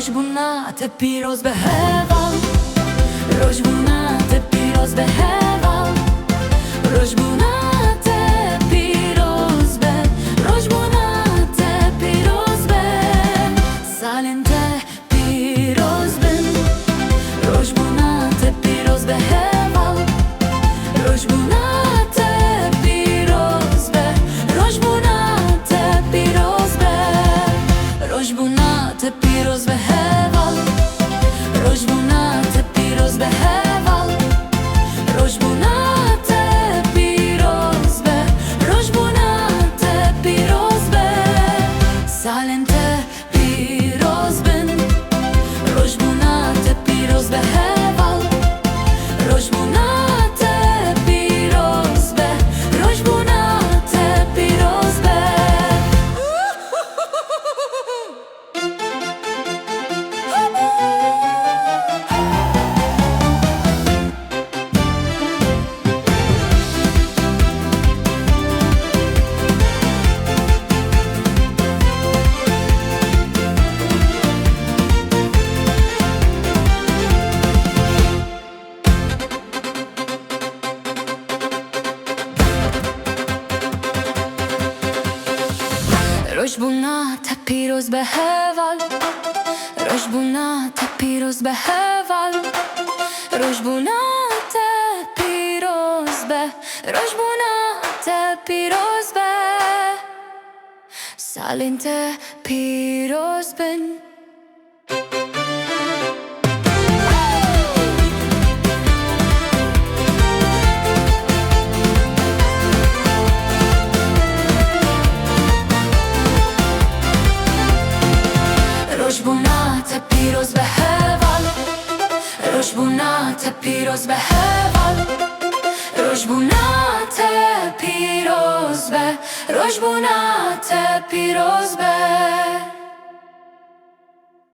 روشبونات پیروز به هوال، روشبونات پیروز به هوال، روشبونات پیروز به، روشبونات پیروز به سالنته پیروز بن، روشبونات پیروز به هوال، روشبونات پیروز به، روشبونات پیروز به، روشبونات پیروز به هوال، روشبونات پیروز به هوال، روشبونات پیروز به، روشبونات پیروز به سالنته پیروز بن، روشبونات پیروز به هوال، روشبونات پیروز به، روشبونات پیروز به روشبونات پیروز به هوال، روشبونات پیروز به هوال، روشبونات پیروز به، روشبونات پیروز به سالنته پیروز بن. روشبونات پیروز به هوال، روشبونات پیروز به هوال، روشبونات پیروز به، روشبونات پیروز به